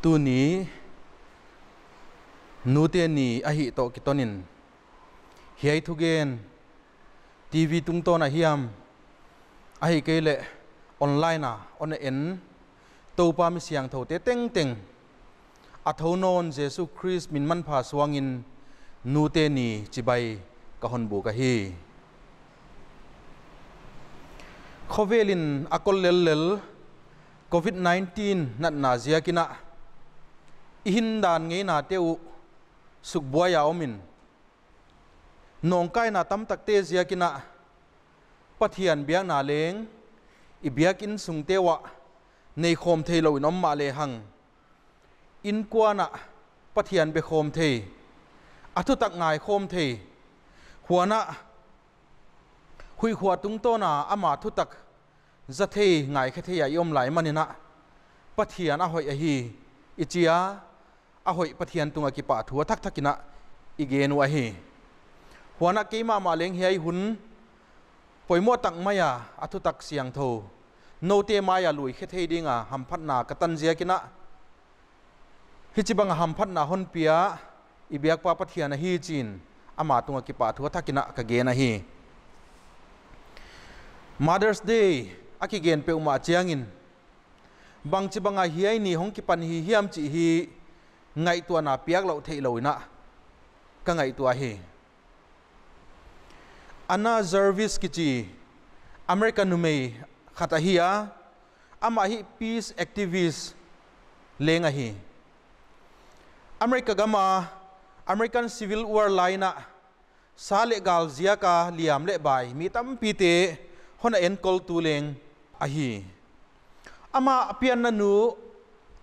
tu ni nu te ni a hi to kitonin hiai thu gen TV tung to na hiam a hi ke le online na on en to pa mi siang tho te teng teng a thonon Jesu Christ min man pha suangin nu te ni chibai ka hon bu ka hi khovelin akol lel lel COVID-19 nat na zia kina ihin dan ngei na teu suk buaya omin nong kai na tam tak te zia kina pathian biak na leng i biak in sung tewa nei khom thei lo nom ma le hang in kwana pathian be khom thei athu tak ngai khom thei huana hui khwa tung to na ama thu tak za thei ngai kha thei yom lai manina pathian a hoi a hi ichia a hoi pathian tunga ki pa thua thak thakina igenu a hi huana keima ma leng hiai hun poimo tak maya athu tak siang tho no te maya lui khe thei dinga ham phat na katan zia kina hichibanga ham phat na hon pia ibyak pa pathian a hi chin ama tunga ki pa thua thakina ka ge na hi Mother's Day aki gen pe uma chiangin bang chi banga hiai ni hong ki pan hi hiam chi hi ngai tua na piak lo thei lo na ka ngai tua hi ana service ki chi American numei khata hiya ama hi peace activist lenga hi America gama American Civil War line sale gal zia ka liam le bai mi tam pi te hona en kol tu leng a hi ama apian na nu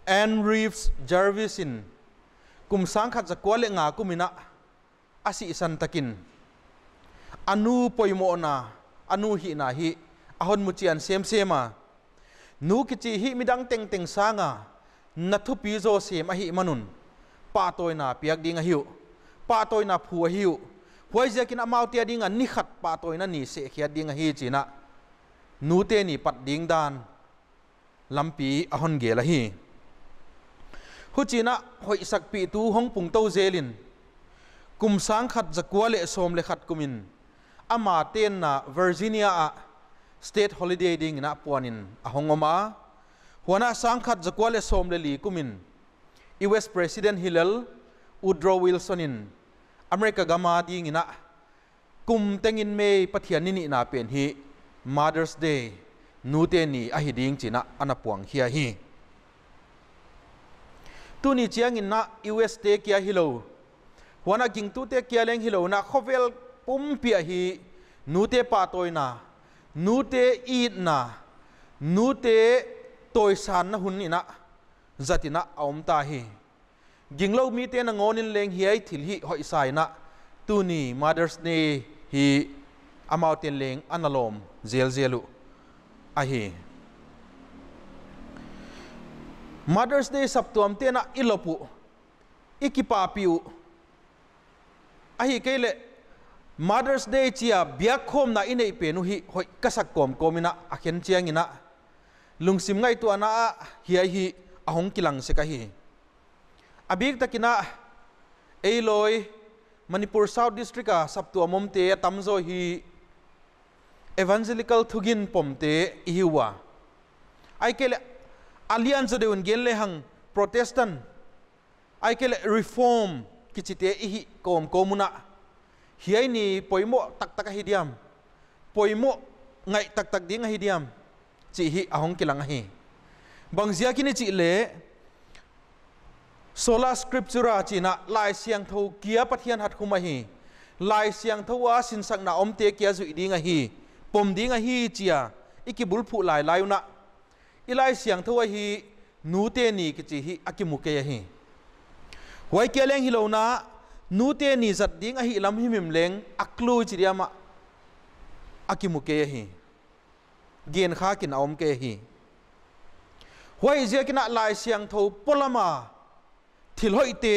Anne Reeves Jarvisin kum sang khat za kwale nga kumina asi san takin anu poimo na anu hi na hi ahon muchian sem sema nu kichi hi midang teng teng sanga nathu pi zo sem a hi manun pa toy na piak ding a hiu pa toy na phu a hiu huai jakin amau tia ding an ni khat pa toy na ni se khia ding a hi china nu te ni pat ding dan lampi ahon ge la hi hu china hoi sak pi tu hong pung to zelin kum sang khat zakwa le som le khat kumin ama ten na Virginia a state holiday ding na puanin ahongoma huana sang khat zakwa le som le li kumin US President Hillel Woodrow Wilson in America gama ding ina kum tengin me pathian ni na pen hi Mother's Day nu te ni a hi ding china anapuang hia hi tu ni chiang in na US te kia hilo huana king tu te kia leng hilo na khovel pum pia hi nu te pa toina nu te eat na nu te toy san na hun ina zatina aum ta hi ginglo mi te na ngonin leng hiai thil hi hoi sai na tu ni Mother's Day hi amau ten leng analom zel zelu a hi Mother's Day saptuam te na ilopu ikipa piu a hi kele Mother's Day chia biak khom na inei pe nu hi hoi kasak kom komina akhen chiang ina lungsim ngai tu ana hiai hi ahong kilang se ka hi abik takina eiloi Manipur South District a saptu amom te tamzo hi evangelical thugin pomte ihiwa ai kele alliance de un gel le hang protestant ai kele reform kichite ihi kom komuna hiai ni poimo tak tak hidiam poimo ngai tak tak ding hidiam chi hi ahong kilang hi bangzia kini chi le sola scriptura china lai siang tho kia pathian hat khuma hi lai siang tho wa sin sak na omte kia zu idinga hi pom dinga hi chia ikibul phu lai layuna ilai siang tho hi nu te ni kichi hi akimuke hi hoi ke leng hilona nu te ni zat ding a hi lam hi mim leng aklu chiriama akimuke hi gen kha kin om ke hi hoi je kina lai siang tho polama thil hoi te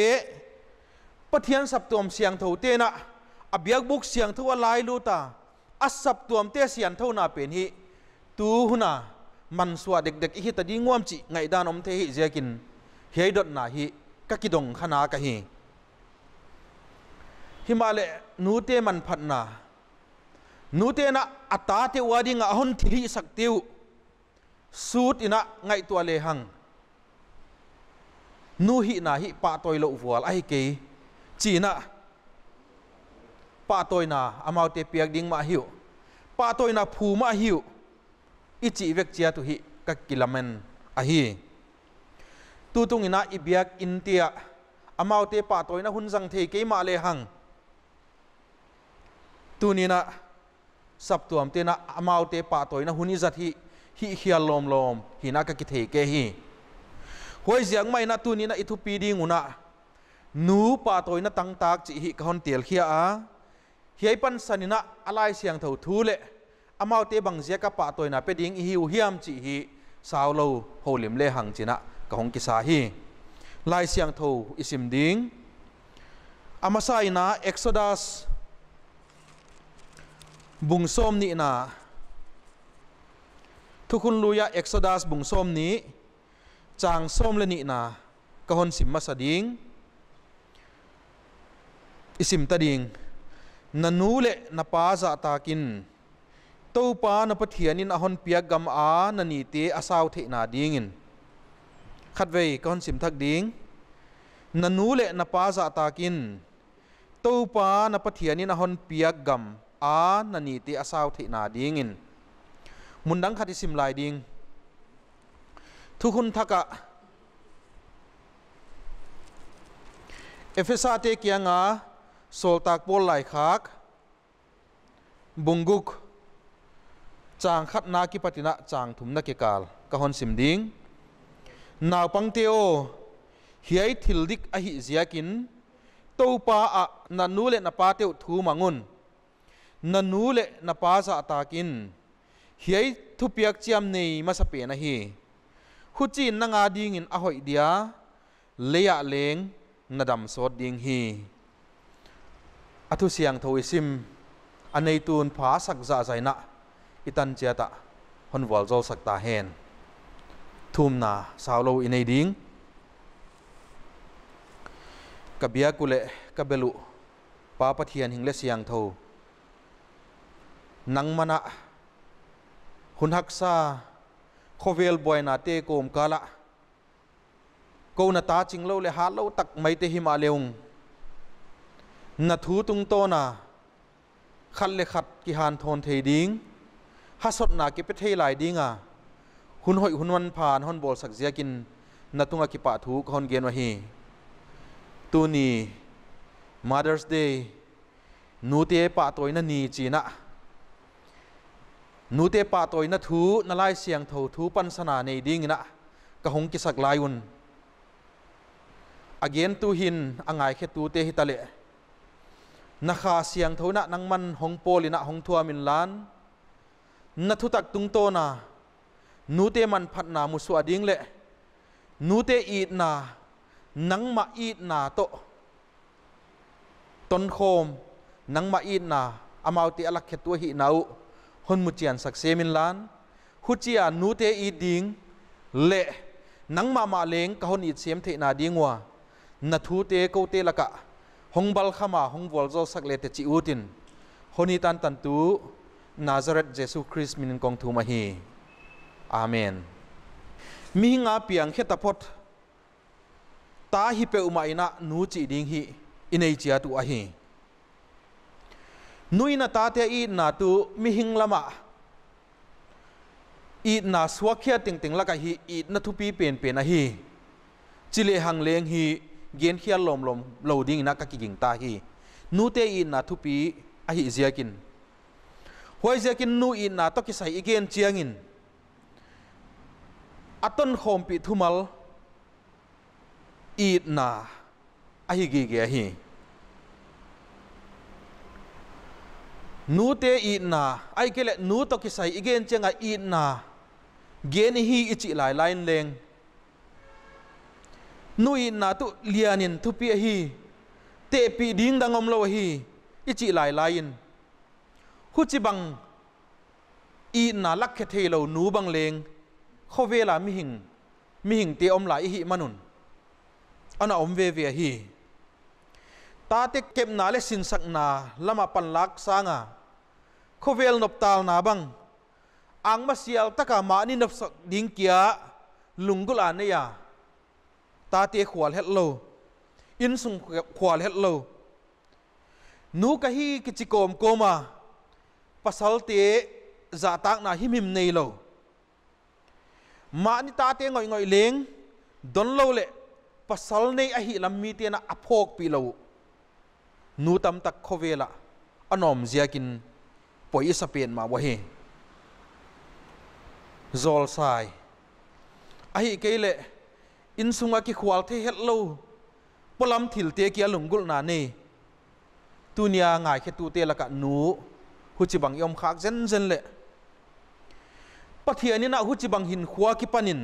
pathian saptom siang tho te na abyak buk siang tho lai lu ta asap tom te sian tho na pen hi tu huna man suwa dek dek hi ta ding ngom chi ngai dan om the hi je kin เฮียดนาฮิกักิดงขนากะฮีฮิมาเลนูเตมันพัดนานูเตนะอัตตาเตวาดิงะหนทิลิสักติวสูตอินะไงตัวเลหังนูฮินาฮิปะตอยโลวัวไอเกจีนะปะตอยนาอามาวเตเปียกดิงมาหิวปะตอยนาภูมาหิวอิจิเวกเจียตุฮิกักกิลามันอะฮีตูตุงอินะอิเบียกอินเตียอามาวเตปะตอยนะหุนสังเทเกมาเลหังตูนีนะสับตัวมเตนะอามาวเตปะตอยนะหุนิจัดฮิฮิเฮียลมฮินักกิเทเกฮีหวยเสียงไม่นะตูนี้นะอิทุปีดีงูนะหนูป่าตัวนั้นตั้งตากจิหิกอนเตียลเขียอาเฮียปันสันนะอะไรเสียงเท่าทูเละอามาเตบังเสียกับป่าตัวนั้นเป็นดิ่งหิวเฮียมจิหิสาวโลโหลิมเลหังจินะกับหงกิสาฮีลายเสียงเท่าอิสิมดิ่งอามาไซนะเอ็กโซดัสบุงส้มนี่นะทุกคนรู้ยาเอ็กโซดัสบุงส้มนี้จางส้มเลนินากะฮอนสิมมาสดิงอิสิมตะดิงนันูเลนปาซาตากินตู้ปานปะเทียนินอฮอนเปียกกัมอานันีเตอาสาวเทนาดิงินขัดเวกะฮอนสิมทักดิงนันูเลนปาซาตากินตู้ปานปะเทียนินอฮอนเปียกกัมอานันีเตอาสาวเทนาดิงินมุนดังขัดอิสิมลายดิงทุกคนทักะเอฟเอสาเตกียงาโซลตากโปลไหลคักบุงกุกจางขัดนากิปตินะจางถุมนักเกาลกะฮอนสิมดิงนาวปังเตโอเฮียทิลดิกอหิเซียกินตูปาอะนันนูเลนปาเตวทูมังุนนันนูเลนปาซาตากินเฮียทุเปียกเจียมเนยมาสเปนะฮีขุจีนนังอาดิงินอหอยเดียเลียเลงนาดำสดดิงฮีอทุเสียงทวิซิมอันในตูนผาสักจ่าใจนะอิตันเจตะฮอนวอลโจสักตาเฮนทุมนาสาวโลอินในดิงกับเบียกุเลกับเบลุป้าปะเทียนหิงเลเสียงทนังมณะหุนฮักซาโคเวลบอยนาเตโกมกาละกูนาตาจิงโลเลหาโลตักไม่เตหิมาเลงนาทูตุงโตนาขัดเลขัดกิฮานทนเทดิงฮัสดนากิเปเทลายดิงอ่ะหุนหอยหุนวันผ่านฮอนบอลสักเสียกินนาตุงอากิปะทูกฮอนเกียนวะฮีตูนี Mother's Day นูเตปะตัวนันนีจีนะนูเตปาตัวนัทูนลายเสียงเท่าทูปันสนาในดิ่งนะกะหงกิสักลายุนอเกนตูหินอ่างไงแค่ตูเตหิตะเลนักขาเสียงเท่านะนังมันหงโปลินะหงทัวมินลานนัทุตักตุงโตนานูเตมันพัดนามุสวดิ่งเละนูเตอีดนานังมาอีดนาโตต้นโคมนังมาอีดนาอามาวติอลักแค่ตัวหินาวฮอนมุจียนสักเซมินลานฮุจียนูเตอีดิงเละนังมาเลงกะฮอนอีเสียมเทนาดิงวะนัทูเตโกเตละกะฮงบัลขมาฮงวอลโจสักเลเตจิอูตินฮอนิตันตันตูนาซาเรตเยซูคริสต์มินกองทูมาฮีอาเมนมีงาเปียงเขตพดตาฮิเปอุมาอินะนูจิดิงฮีอินเอจิอาตุอาฮีนุยนาตาเตอีนาตูมิหิงลามะอีนาสวะเขียติงติงละกะฮีอีนาทุปีเป็นนะฮีจิเลหังเลงฮีเกียนเขียลมโลดิ้งนักกะกิงตาฮีนูเตอีนาทุปีอะฮีเซียกินหวยเซียกินนูอีนาตอกิใส่อีเกียนเจียงินอัตนโคมปิทุมัลอีนาอะฮีกีเกียฮีนูเตอีนาไอเกเลนูตอกิใส่อีเกนเจงaอีนาเกนฮีอิจิหลายไลน์เลงนูอีนาตุเลียนินทุปีฮีเตปีดิ้งดังอมโลฮีอิจิหลายไลน์ฮุจิบังอีนาลักเคเทโลนูบังเลงข้อเวลามิหิงเตอมหลายฮิมนุน ana omve ve hi ta te kem na le sin sak na lama pan lak sanga khovel nop tal na bang ang masial taka ma ni nop sak ding kia lungul an ya ta te khwal het lo in sung khwal het lo nu ka hi ki chikom koma pasal te za tak na him him nei lo ma ni ta te ngoi ngoi leng don lo le pasal nei a hi lam mi te na aphok pi lo nu tam tak khovela anom ziakin poi sapen ma wa he zol sai a hi ke le in sunga ki khwal the het lo polam thil te ki alungul na ne tunia ngai khe tu te la ka nu hu chi bang yom khak zen zen le pathiani na hu chi bang hin khwa ki panin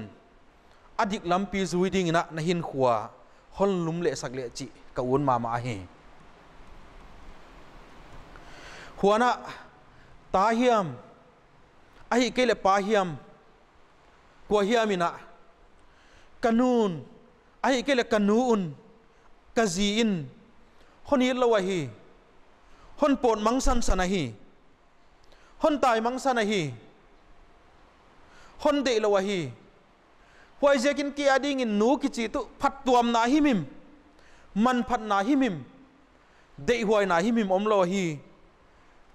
adik lampi zui ding na na hin khwa hon lum le sak le chi ka un ma ma he huana ta hiam a hi ke le pa hiam kwa hiamina kanun a hi ke le kanun kaziin honi lo wa hi hon pon mangsan sana hi hon tai mangsan hi hon de lo wa hi hoi jekin ki ading in nu ki chi tu phat tuam na himim man phat na himim de hoi na himim om lo hi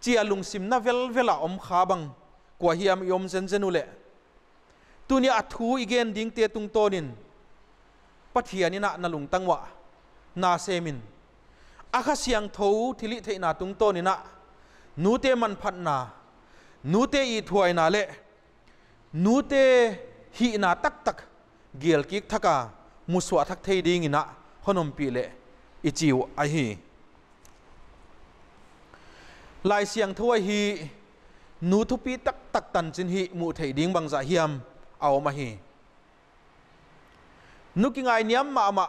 chia lung sim na vel vela om kha bang kwa hiam yom zen zenu le tunia athu igen ding te tung tonin pathiani na lung tangwa na semin akha siang tho thili theina tung tonina nute man phat na nute i thuai na le nute hi na tak tak gel kik thaka muswa thak thei ding ina honom pi le ichiu a hi lai siang thoi hi nu thu pi tak tak tan chin hi mu thei ding bang za hiam aw ma hi nu ki ngai niam ma ma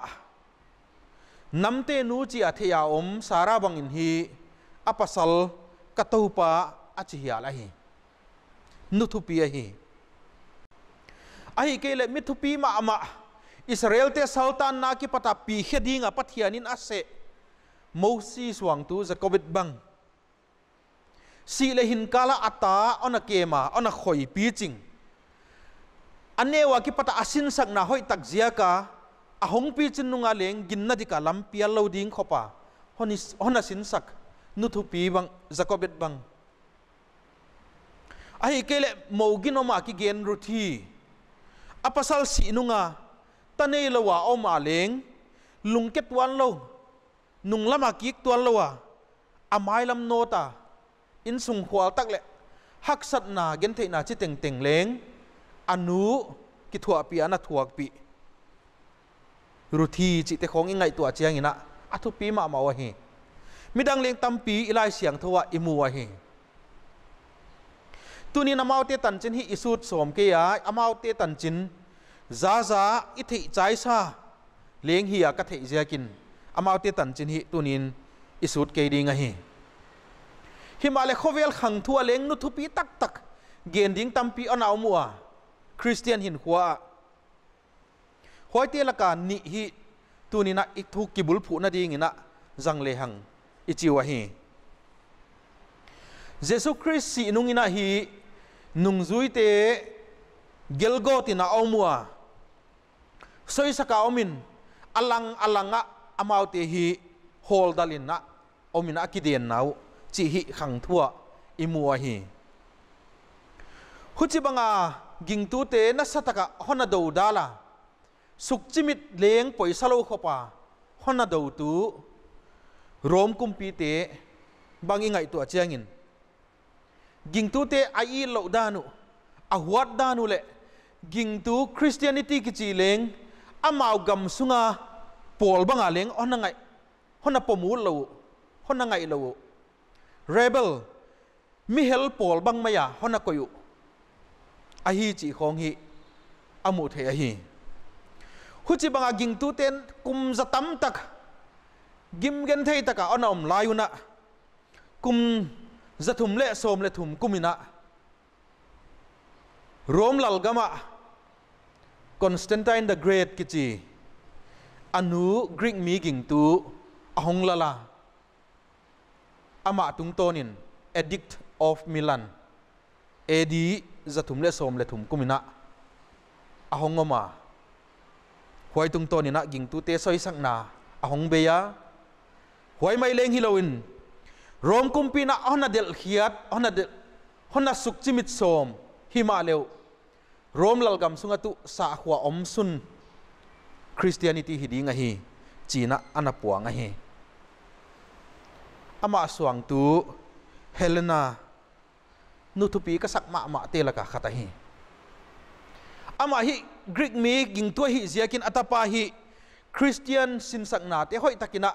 namte nu chi a theya om sara bang in hi apasal katopa achihia la hi nu thu pi a hi ai ke le mithu pi ma ma Israel te sultan na ki pata pi khedinga pathianin ase mosi swang tu zakobit bang si le hin kala ata ona kema ona khoi pi ching anewa ki pata asin sak na hoi tak zia ka ahong pi chin nunga leng ginna dika lampia loading khopa hona sin sak nuthu pi bang zakobit bang ai ke le moginoma ki gen ruthi apasal si nunga tanei lawa oma leng lungket wan lo nung lama kik tuan lawa amai lam nota in sung khwal tak le hak sat na gen thei na chi teng teng leng anu ki thua pi ana thuak pi ruthi chi te khong ingai tua chiang ina athu pi ma ma wa hi midang leng tampi ilai siang thowa imu wa hi tuni namaute tan chin hi isut som ke ya amaute tan chin za i thei chai sa leng hi ka thei jakin amaute tan chin hi tunin isut ke ding a hi himale khovel khang thua leng nu thupi tak tak gen ding tampi anau muwa Christian hin khwa hoite laka ni hi tunina ithu kibul phu na ding ina jang le hang ichiwa hi Jesus Christ si nungina hi nungzuite gelgotina omua soi saka omin alanga amaute hi hol dalina omina kidien nau chi hi khang thua imua hi huchi banga gingtu te na sataka hona do dala sukchimit leng poisalo khopa hona do tu rom kumpi te bangi ngai tu achiangin gingtu te ai lo danu ahwat danu le gingtu Christianity ki chi leng amau gam sunga pol banga leng ona ngai hona pomul lo hona ngai lo rebel mi hel pol bang maya hona koyu ahi chi khong hi amu the ahi huchi banga gingtu ten kum zatam tak gim gen thei taka ona om layuna kum zathum le som le thum kumina rom lalgama Constantine the Great kichi anu Greek mi ging tu ahong lala ama tung tonin Edict of Milan edi zatum le som le thum kumina ahong ngoma huai tung tonina ging tu te soi sak na ahong beya huai mai leng hiloin rom kumpina ona del khiat ona suk chimit som hima leu rom lalgam sunga tu sa khwa om sun Christianity hidinga hi China anapuanga hi ama suang tu Helena nutupi ka sak ma te laka khata hi ama hi Greek mi ging tu hi ziakin atapa hi Christian sin sak na te hoi takina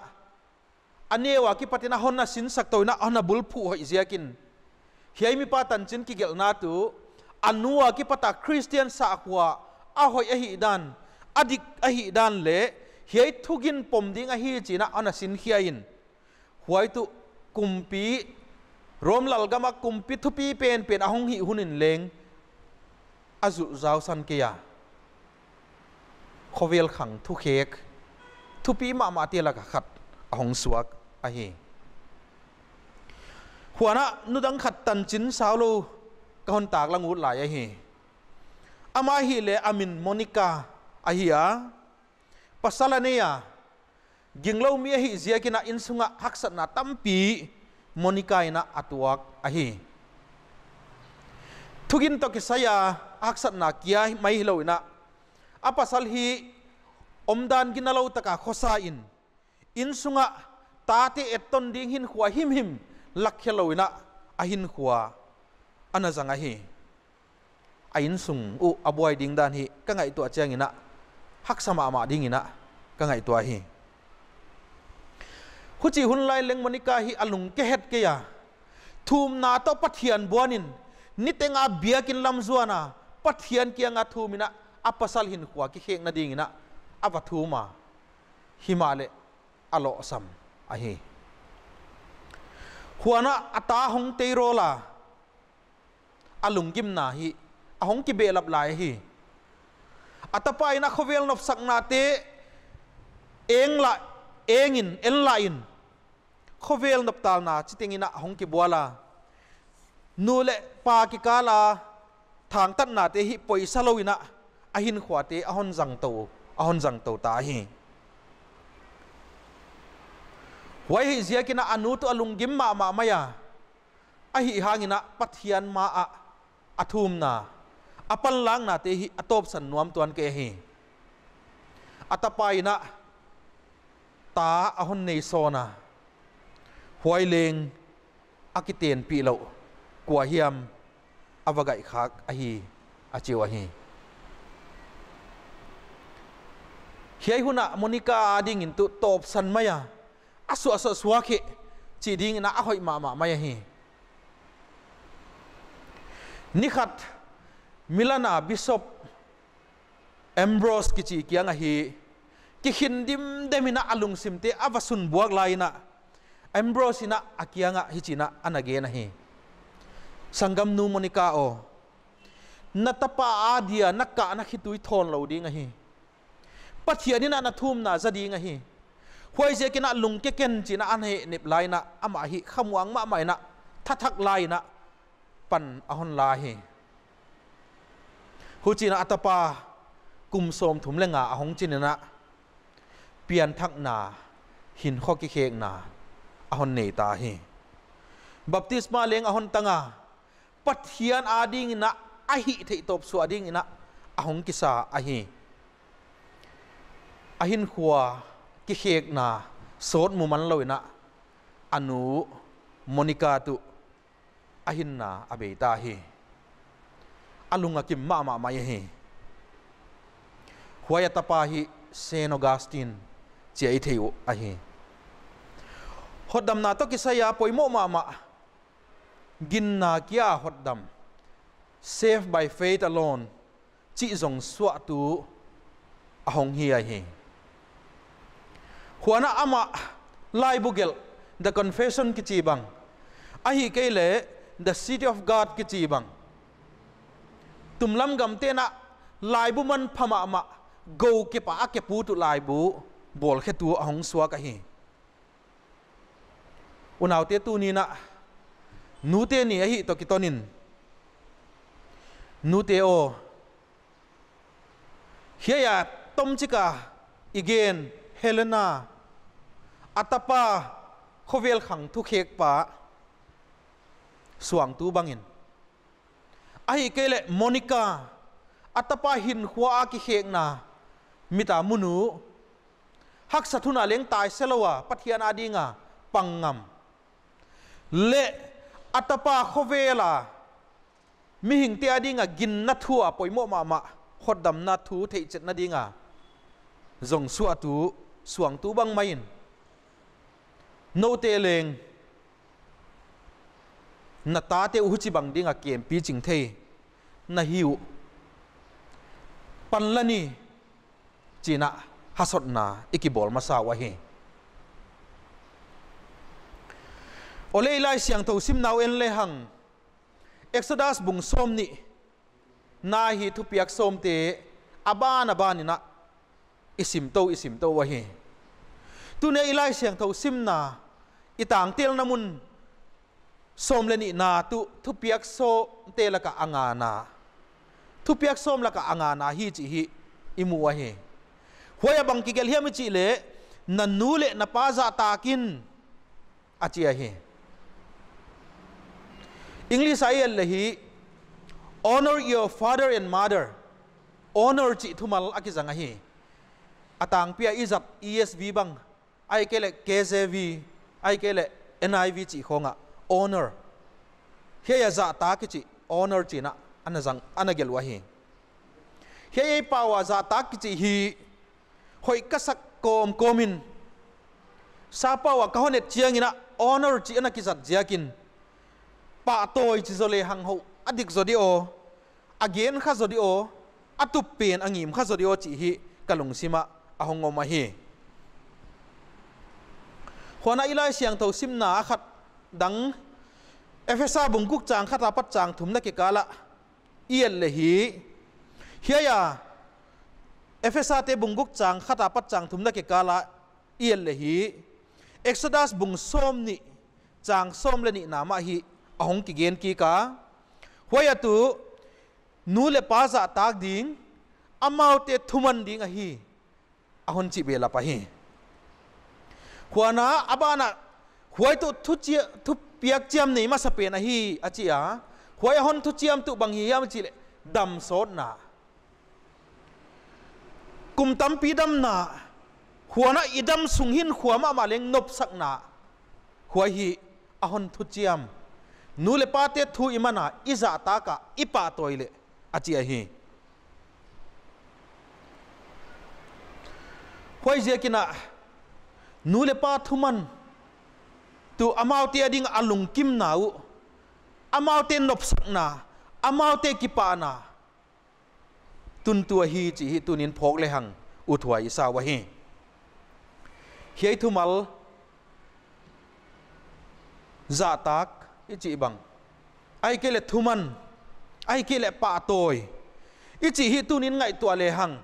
anewa ki patina honna sin sak toina ana bulphu hoi ziakin hiai mi patan chin ki gel na tu anua ki pata Christian sa akwa a hoi a hi dan adik a hi dan le hiai thugin pom ding a hi china ana sin hiain huai tu kumpi rom lal gama kumpi thupi pen ahong hi hunin leng azu zaw san ke ya khovel khang thu khek thupi ma te la ka khat ahong suak a hi huana nudang khat tan chin saulo ka hon tak langu lai a hi ama hi le amin Monica a hi a pasalania ginglo mi hi ziakina insunga haksat na tampi Monica ina atuak a hi thugin to ki saya haksat na kia mai hiloina apasal hi omdan ginalo taka khosa in insunga tate eton ding hin khwa him lakheloina ahin khwa anazanga hi ain sung u abuai ding dan hi ka ngai to achangina haksama ma ding ina ka ngai to hi huchi hun lai leng Monica hi alung ke het ke ya thum na to pathian buanin nitenga biakin lam zuana pathian kia nga thumina apasal hin khwa ki kheng na ding ina apathuma himale alo sam a hi huana ata hong teirola alung gim na hi ahong ki belap lai hi atapa ina khovel nop sakna te engin en lain khovel nop tal na chitingina ahong ki buala nule pa ki kala thang tat na te hi poisa loina ahin khwate ahon jang to ta hi wai hi ziakina anu to alung gim ma maya ahi hangina pathian ma a athum na apan lang na te hi atop san nuam tuan ke hi atapaina ta ahon nei sona huai leng akiten pi lo kwa hiam avagai khak ahi achiu ahi hiai huna Monica ading in tu top san maya asu suake chi ding na ahoi ma maya hi nikhat Milana Bishop Ambrose kichi kianga hi ki hindim demina alung simte avasun buak laina Ambrose ina akianga hichina anage na hi sangam nu Monica o natapa adia nakka na khitui thon lo ding hi pathianina na thum na jadi nga hi huai je kina lung ke ken china an he nip laina ama hi khamwang ma maina thathak laina pan ahon la hi huchina atapa kum som thum lenga ahong chinina pian thak na hin kho ki khek na ahon nei ta hi baptisma leng ahon tanga pathian ading na ahi thei top su ading ina ahong kisa ahi ahin khwa ki khek na sot mu man loina anu Monica tu ahin na abeita hi alunga kim ma mai hi huaya tapa hi Saint Augustine chi ai theu a hi hodam na to kisaya poimo ma ginna kia hodam saved by faith alone chi zong swa tu ahong hi a hi huana ama lai bugel the confession ki chi bang ahi kele the city of God ki chi bang tumlam gam te na lai bu man phama ma go ke pa ke pu tu lai bu bol khe tu ahong suwa ka hi unaw te tu ni na nu te ni hi to kitonin nu te o hiya tom chika igen Helena atapa khovel khang thu khek pa suang tu bangin ai kele Monica atapa hin khwa ki khek na mita munu hak sathuna leng tai selowa pathian adinga pangam le atapa khovela mi hing te adinga gin na thua poimo mama khodam na thu thei chet na dinga zong su atu suang tu bang main no te leng na ta te u chi bang dinga kem pi ching thei na hiu panlani china hasot na ikibol masawa hi ole lai siang tho sim naw en le hang Exodus bung som ni na hi thu piak som te aban na isim to wa hi tu ne ilai siang tho sim na itang tel namun som le ni na tu thu piak so te la ka anga na thu piak som la ka anga na hi chi hi imu wa hi hoya bang ki gel hiam chi le na nu le na pa za takin achia hi English ayel le hi honor your father and mother honor chi thumal akizanga hi atang pia izat ESV bang ai kele KJV ai kele NIV chi khonga honor heya za ta ki chi honor chi na anazang anagel wa hi heya pawa za ta ki chi hi hoi kasak komin sa pawa ka honet chiang ina honor chi ana ki zat jiakin pa toy chi zole hang ho adik zodi o again kha zodi o atup pen angim kha zodi o chi hi kalung sima ahong ma hi khona ilai siang tho sim na khat dang efesa bungkuk chang khata pat chang thumna ke kala iel le hi hiya efesa te bungkuk chang khata pat chang thumna ke kala iel le hi Exodus bung som ni chang som le ni na ma hi ahong ki gen ki ka hoya tu nu le pa za tak ding amau te thuman ding a hi ahon chi bela pa hi huana abana huai tu thu piak chiam nei ma sape na hi achia huai hon thu chiam tu bang hi yam chi le dam sot na kum tam pi dam na huana idam sunghin khuama ma leng nop sak na huai hi ahon thu chiam nu le pa te thu imana iza ta ka ipa toile achia hi huai je kina nu le pa thuman tu amau te ading alung kim nau amau te nop sak na amau te kipa na tun tua hi chi hi tunin phok le hang uthwai sa wa hi hiai thumal za tak ichi bang ai ke le thuman ai ke le pa toy ichi hi tunin ngai tua le hang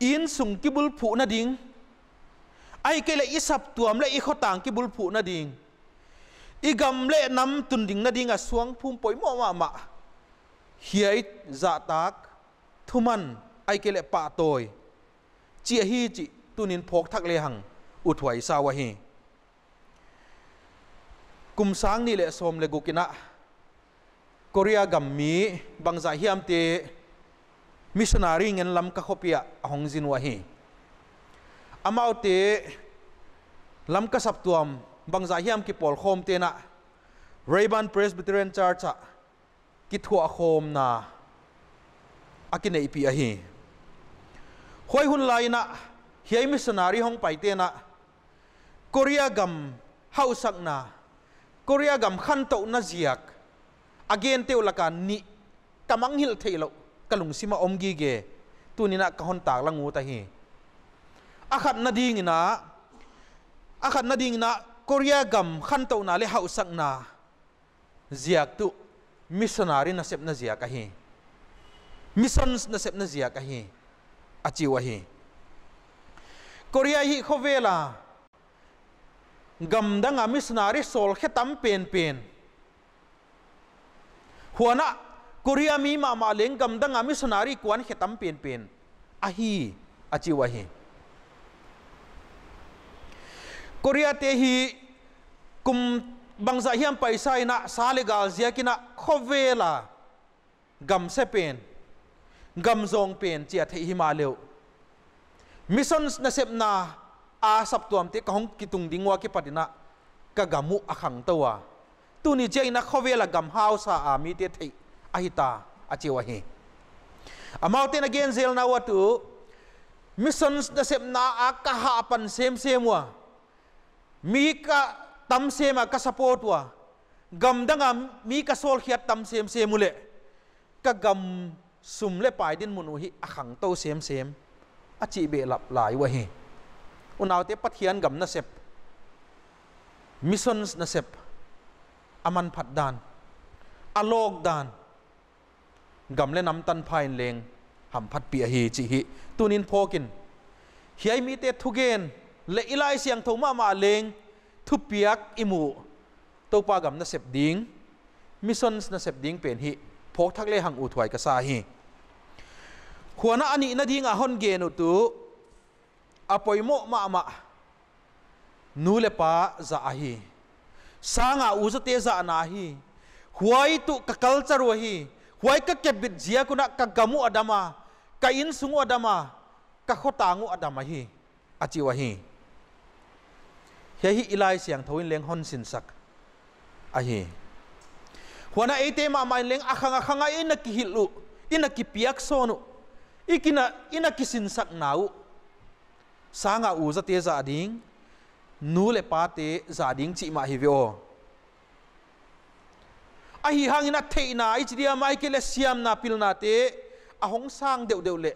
in sung kibul phu na ding ai ke le isap tuam le i khotang kibul phu na ding igam le nam tun ding na ding a suang phum poi mo ma hiai za tak thuman ai ke le pa toy chi hi chi tunin phok thak le hang uthwai sa wa hi kum sang ni le som le gukina Korea gam mi bangza hiam te missionary ngen lam ka khopia ahong jin wa hi amau te lam ka sap tuam bangza hiam ki pol khom te na Rayban Presbyterian Church ki thua khom na akinei pi a hi hoi hun lai na hiai missionary hong pai te na Korea gam hausak na Korea gam khan to na ziak again te ulaka ni kamang hil theilo kalung sima omgi ge tunina kahon tak langu ta hi akhat na ding na Korea gam khan to na le hausak na ziak tu missionary na sep na ziak a hi missions na sep na ziak a hi achi wa hi Korea hi khovela gam danga missionary sol khetam pen huana Korea mi ma leng gam danga missionary kwan khetam pen ahi achiwa hi Korea te hi kum bangza hiam paisa ina salegal zia kina khovela gam se pen gam zong pen chia thei hi ma leu missions na sep na a sap tuam te ka hong kitung dingwa ki patina ka gamu akhang tawa tu ni che ina khovela gam hausa a mi te thei ahita achiwa hi amau te na gen zel na watu missions na sep na a ka ha pan sem wa mi ka tam sema ka support wa gam danga mi ka sol khiat tam sem mule ka gam sum le pai din munu hi akhang to sem achi be lap lai wa hi unaw te pathian gam na sep missions na sep aman phat dan alok dan gam le nam tan phain leng ham phat pi hi chi hi tunin phokin hiai mi te thugen le ilai siang thoma ma leng thu piak imu to pa gam na sep ding missions na sep ding pen hi phok thak le hang u thwai ka sa hi khuana ani na ding a hon ge nu tu apoimo ma nu le pa za a hi sanga u za te za na hi huai tu ka culture wa hi huai ka kebit zia kuna ka gamu adama ka in sungu adama ka khotangu adama hi achi wa hi hi ilai siang thoin leng hon sin sak a hi huana ete ma mai leng akhanga ina ki hilu ina ki piak sonu ikina ina ki sin sak nau sanga u za te za ding nu le pa te za ding chi ma hi veo a hi hangina theina I chi dia mai ke le siam na pil na te a hong sang deu le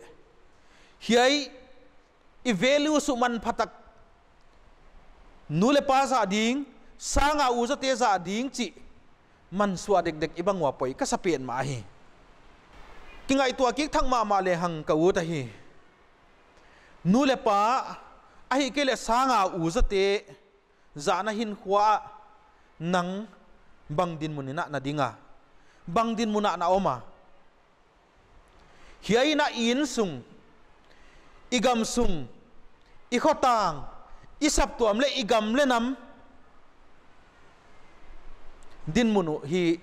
hiai I value su man phatak nu le pa za ding sanga u za te za ding chi man suwa dek ibang wa poi ka sapien ma hi kingai tua ki thang ma le hang ka u ta hi nu le pa a hi ke le sanga u za te za na hin khwa nang bang din munina na dinga bang din muna na oma hiai na in sung igam sung I khotang isap tuam le igam le nam din munu hi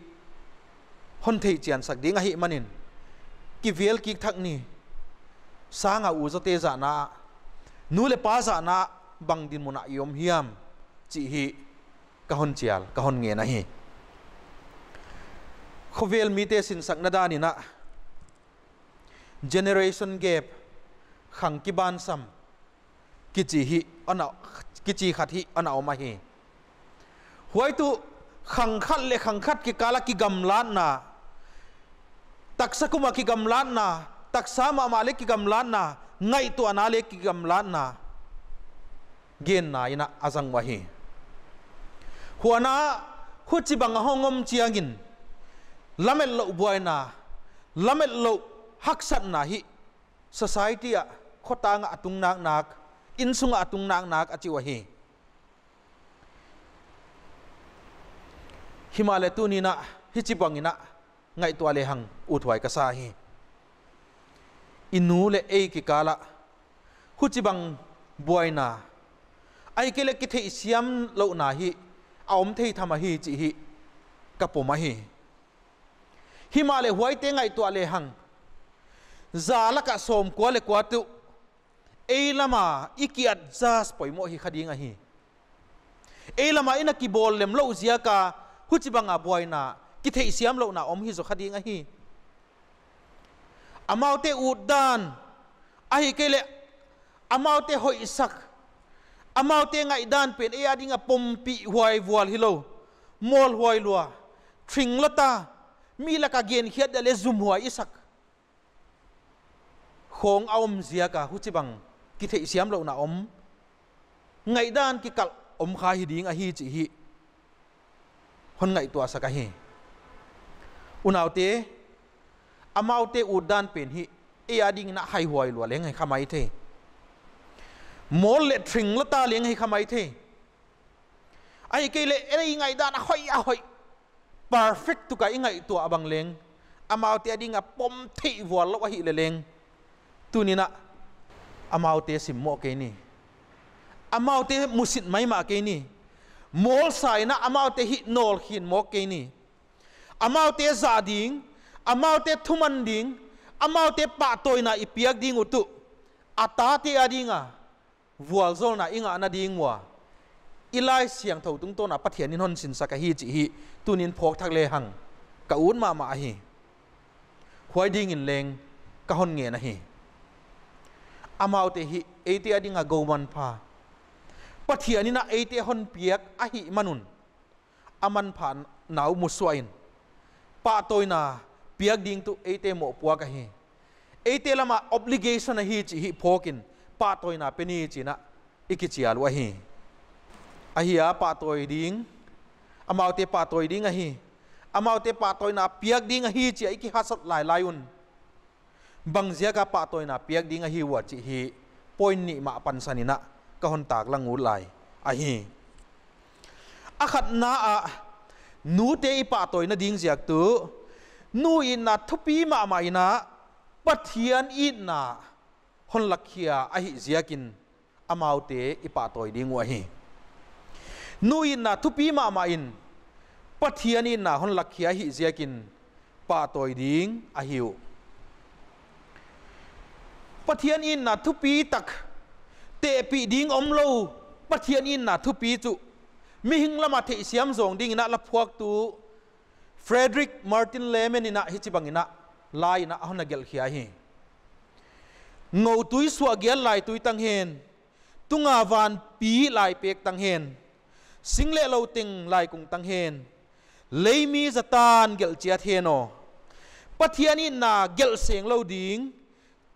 hon thei chian sak dinga hi manin ki vel ki thak ni sanga u za te za na nu le pa za na bang din muna yom hiam chi hi ka hon chial ka hon nge na hi khovel mi te sin sak na da ni na generation gap khang ki ban sam kichi hi ana kichi khat hi ana oma hi huai tu khang khat ki kala ki gam lan na taksa kuma ki gam lan na taksa ma malik ki gam lan na ngai tu anale ki gam lan na gen na ina azang wa hi huana huchi bang hongom chiangin lamel lo buaina lamel lo haksat na hi society a khotanga atung nak insunga atung nak achi wa hi himale tu ni na hichi bangina ngai to le hang uthwai ka sa hi inu le ei ki kala huchi bang buaina ai ke le ki thei siam lo na hi aom thei thama hi chi hi kapoma hi himale huai te ngai to le hang zala ka som ko le kwa tu eilama ikiat jas poimo hi khadinga hi eilama ina ki bol lem lo zia ka huchi banga boina ki thei siam lo na om hi zo khadinga hi amaute udan ahi kele amaute hoi sak amaute ngai dan pen e adinga pompi huai wal hilo mol huai lua thring lata mi la ka gen khiat le zum huai isak khong aom zia ka huchi bang ki thei siam lo na om ngai dan ki kal om kha hi ding a hi chi hi hon ngai tua saka hi unaute amaute udan pen hi e ading na hai huai lo le ngai khamai the มอลเลทริงละตาเลี้ยงให้ขมายเทไอ้เกลเอ้ยไงด้านหอยperfect ตุกไอ้ไงตัวอบังเลี้ยงอามาเตียดิ้งปมที่วัวละวะหิเลงตัวนี้นะอามาเตียสิมโมเกนี่อามาเตียมุสิตไม่มาเกนี่มอลไซนะอามาเตียหินอลหินโมเกนี่อามาเตียซาดิ้งอามาเตียทุมันดิ้งอามาเตียปะตัวน่ะอีเปียกดิ้งอุตุอาตาเตียดิ้งวัวโซน่ะอิงน่ะดิ้งวัวอีไลเสียงเท่าตุ้งต้นปัทเทียนินหนสินสักฮีจิฮีตุนินพกทักเลหังกะอุนมาฮีหวยดิ้งอินเลงกะหนเงนะฮีอามาเตฮีเอเตียดิ้งกมันพาปัทเทียนินะเอเตียหนเปียกฮีมันุนอามันผ่านหนาวมุสวอินปะตัวน่ะเปียกดิ้งตุเอเตียหมอปัวกะฮีเอเตียละมา obligation ฮีจิฮีพกินปะตัวน่ะเป็นฮีจินะอิกิจิอาลวะฮีอาฮีอาปะตัวดิ้งอามาเตปะตัวดิ้งฮีอามาเตปะตัวน่ะเปียกดิ้งฮีจิอิกิฮัสหลายอุนบางเสียกับปะตัวน่ะเปียกดิ้งฮีวัดจิฮีปอยนี่มาปันสันินะก็หนตากลังงูลายอาฮีอาขัดน้านูเตอีปะตัวน่ะดิ้งเสียกตัวนูอินน่ะทุปีมาอินะปัทเทียนอินน่ะหนลักเขียอาฮีเสียกินอามาเตอีปะตัวดิ้งวะฮีนูอินน่ะทุปีมาอินปัทเทียนอินน่ะหนลักเขียฮีเสียกินปะตัวดิ้งอาฮิวปัทเทียนอินน่ะทุปีตักเตปีดิ้งอมโลปัทเทียนอินน่ะทุปีจุมีหิงละมาเทเสียมส่งดิ้งน่ะละพวกตูเฟรดริกมาร์ตินเลเมนินะฮิจิบังอินะลายนะเอาหนักเกลขี้ฮีเงาตุยสวกเกลลายตุยตังเฮนตุงอาวันปีลายเปกตังเฮนสิงเล่เราติงลายกุงตังเฮนเลยมีจะตานเกลเจียเทโนปัทเทียนินน่ะเกลเสียงเราดิ้ง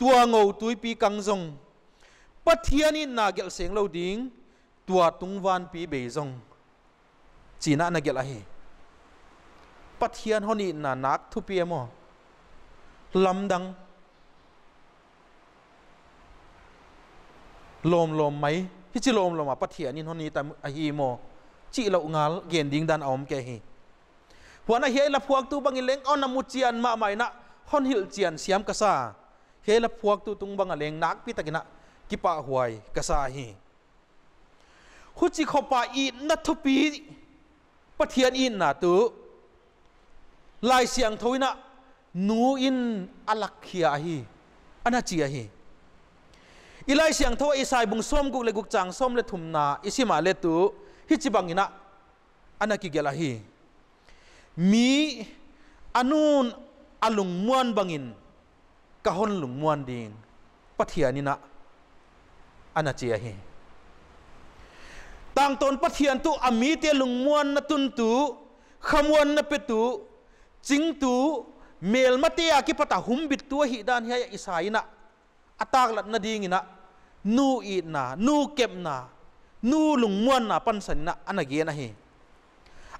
ตัวเงาตุยปีกังซงปัทเทียนินน่ะเกลเสียงเราดิ้งตัวตุงวันปีเบยซงจีน่าน่ะเกลอะไรปัทเทียนฮอนี่น่ะนักทุเปียมอลำดังลมไหมที่จิลมมาปัทเทียนินฮอนี่แต่อฮีโมจีเรางาลเกณฑ์ดิ้งดันเอามแกฮีหัวน่ะเฮละพวกตูบังอิเลงเอานามุจียนมาใหม่นะฮอนฮิลเจียนเสียมกษาเฮละพวกตูตุงบังอิเลงนักพิตากินะกิปะหวยกษาฮีขุจิขปาอีนัทปีปัทเทียนอินน่ะตูลายเสียงทวินะนูอินอลักเขียฮีอันนั้นจีฮีอีลายเสียงทว่าอีสายบุงส้มกุเลกุจังส้มเลทุมนาอิสิมาเลตูฮิจิบังอินะอันนั้นกิเกลาฮีมีอนุนอลุงมวนบังอินกะฮอนลุงมวนดิงปัทเทียนินะอันนั้นจีฮีต่างตนปัทเทียนตุอามีเตลุงมวนนตุนตุขมวนนเปตุจิงตุเมลมาเตียกิปตาหุมบิดตัวหิดานเฮียอิสายนะอัตากลัดนาดีงินะนูอีนะนูเก็บนะนูลุงมวนนะปันสันนะอันนั้นเกนะเฮ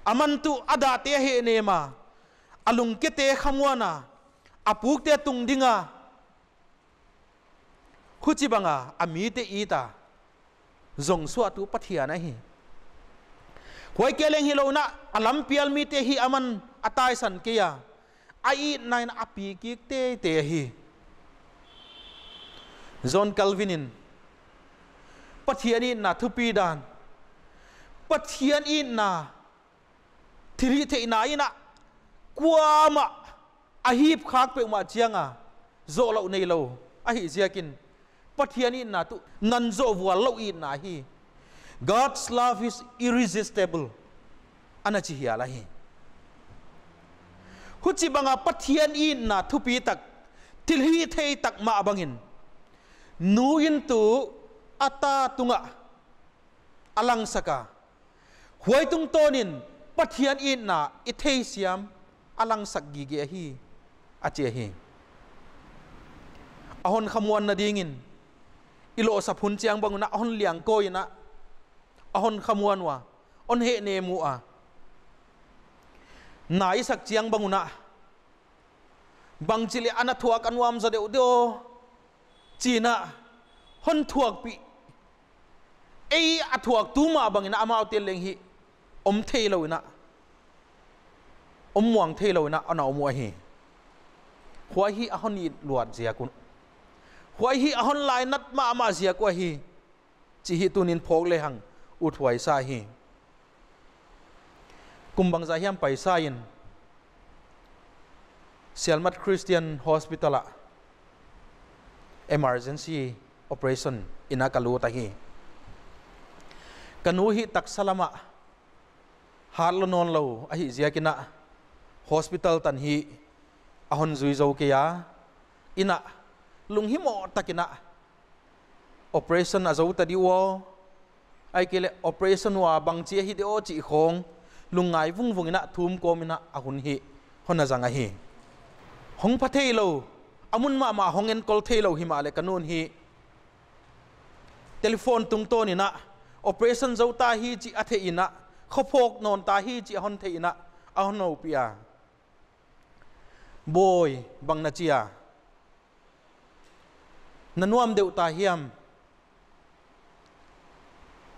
อามันตุอดาเตเฮเนมาอลุงเกเตขมวนะอปุกเตตุงดิงะขุจิบังะอามีเตอีตาจงสวดตุปัทเทียนะเฮหวยเกลงฮิโลนะอลัมเปียลมีเตฮีอามันอัตายสันเกียไอในนะอปีกิกเตฮีจอห์นคัลวินินปัทเทียนอินนะทุปีดานปัทเทียนอินนะทีริเทนายนะกวามะอาฮีบคักเปมาเจียงอ่ะโจเราในเราอาฮีเจียกินปัทเทียนอินนะตุนันโจวัวเราอินนะฮี God's love is irresistible อันนั้นจีเฮียอะไรฮีหุจิบังอาปัทเทียนอินนะทุปีตักทิลฮีเทตักมาบังอินนูอินตุอัตาตุงะอลังสกาหวยตุงโตนินปัทเทียนอินนะอิเทเซียมอลังสักกีเกฮีอาเจฮีอหอนขมวนนาดีงินอิโลสับหุนเจียงบังนะอหอนเลียงโกยนะอหอนขมวนวะอหอนเฮเนมูอะนายสักเจียงบังนะบังจิเลอนาทัวกันวามจะเดียวจีน่ะฮอนทวกปี a thuak tu ma bangina amau te leng hi thei lo ina muang thei lo ina ana mu hi huai hi ahon ni luat zia kun huai hi ahon lai nat ma zia ko hi chi hi tunin phok le hang u thuai sa hi kumbang za hiam paisa in Selmat Christian Hospital emergency operation ina kalu ta hi kanu hi taksalama halo non lo a hi zia kina hospital tan hi ahon zui zo ke ya ina lung hi mo takina operation a zo ta di wo ai kele operation wa bang chi hi de o chi khong lungai vung ina thum ko mina ahun hi hona zanga hi hong pathei lo amun ma hong en kol thei lo hi ma le kanun hi telephone tung to ni na operation zo ta hi chi athe ina khopok non ta hi chi hon the ina ahon no pia boy bang na chia nanuam deu ta hiam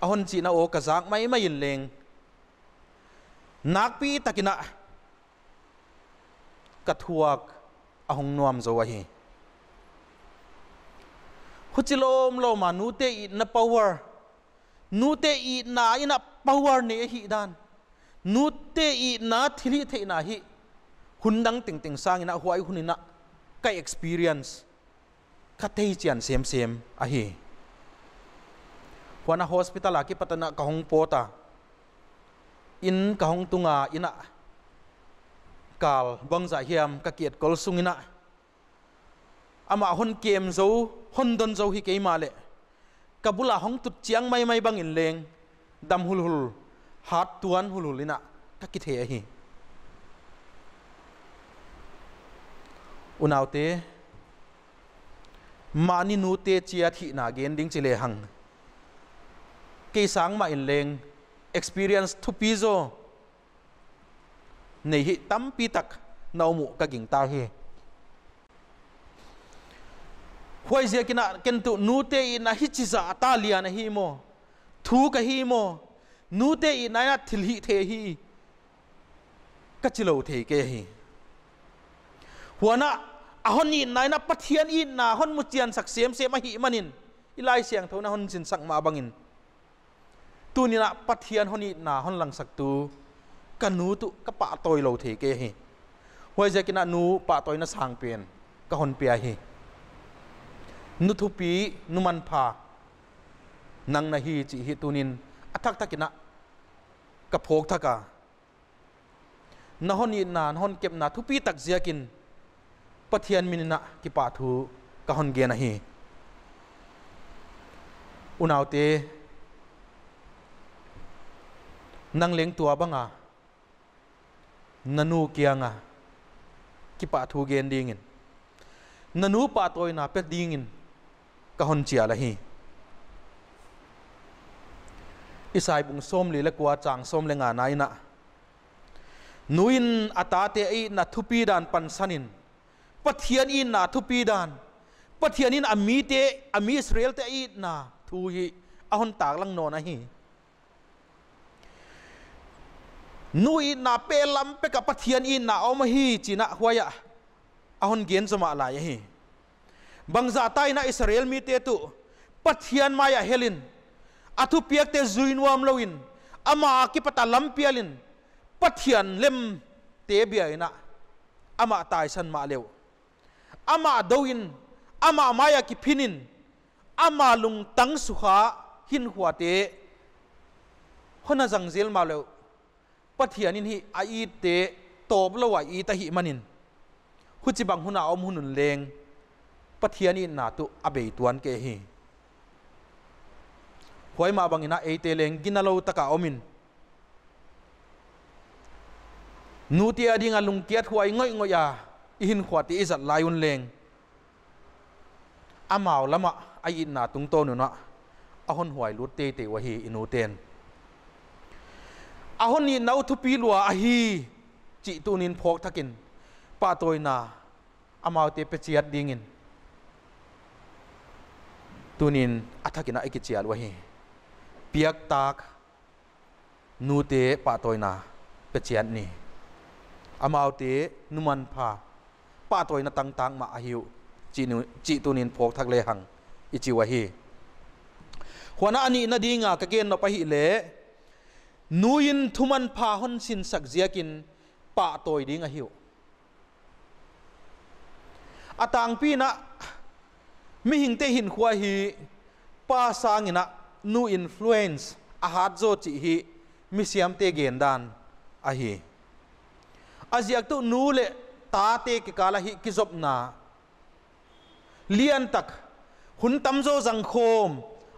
ahon chi na o kazak mai in leng nak pi takina kathuak ahong nuam zo hi huchilom lo ma nu te i na power nu te i na ina power ne hi dan nu te i na thili the na hi hundang ting sang ina huai hunina kai experience khathei chian sem a hi wana hospital a ki patana ka hong pota in ka hong tunga ina kal bangza hiam ka kiet kol sungina ama hon kem zo hon don zo hi ke male kabula hong tut chiang mai bang in leng dam hul hat tuan hulina ka ki the hi unaute mani nu te chia thi na gen ding chile hang ke sang ma in leng experience thu pizo nei hi tampi tak naumu ka ging ta hi huai zia kina ken tu nu te i na hi chi za ta lia na hi mo thu ka hi mo nu te i na thil hi the hi ka chilo the ke hi huana ahon ni na pathian i na hon mu chian sak sem ma hi manin ilai siang thona hon sin sak ma bangin tu ni na pathian honi na hon lang sak tu kanu tu ka pa toy lo the ke hi huai zia kina nu pa toy na sang pen ka hon pia hi nu thu pi nu man pha nang na hi chi hi tunin athak takina ka phok thaka na hon ni na hon kep na thu pi tak ziakin pathian minina ki pa thu ka hon ge na hi unaute nang leng tua banga nanu kianga ki pa thu gen dingin nanu pa toy na pet dingin ka hon chia la hi isai bung som le la kwa chang som le nga nai na nuin atate ai na thupi dan pan sanin pathian in na thupi dan pathian in ami Israel te ai na thu hi ahon tak lang no na hi nui na pe lam pe ka pathian in na oma hi china huaya ahon gen zama la hi bangza tai na Israel mi te tu pathian maya helin athu piak te zuinwam loin ama ki pata lampialin pathian lem te biaina ama tai san ma lew ama doin ama maya ki phinin ama lung tang sukha hin huate hona jangzel ma lew pathianin hi ai te top lo wa i ta hi manin huchi bang huna om hunun leng pathiani na tu abei tuan ke hi hoi ma bangina eite leng ginalo taka omin nuti adinga lungkiat huai ngoi ya ihin khwati izat layun leng amau lama ai na tung to nu na ahon huai lut te wa hi inuten ahon ni nau thu pi lua a hi chi tunin phok thakin pa toy na amau te pechiat dingin tunin athakina ikichial wa hi เปียกตากนูเตปะตัวนาเปเจียนนี่อามาเอาเตนุมันพาปะตัวนาต่างๆมาอาหิวจีตุนินพกทักเลหังอิจิวะฮีหัวหน้าอันนี้นาดีงากะเกนนปะหิเลนูยินทุมันพาหนสินสักเจียกินปะตัวดีงาหิวอาต่างปีนะมิหิงเตหินขวาฮีป้าสางินะนูอินฟลูเอนซ์อาหารโจจิฮีมิเซียมเตเกนดานอาฮีอาเจียกตุนูเลตาเตกิกาลาฮีกิจบนาเลียนตักหุ่นตำโจสังคม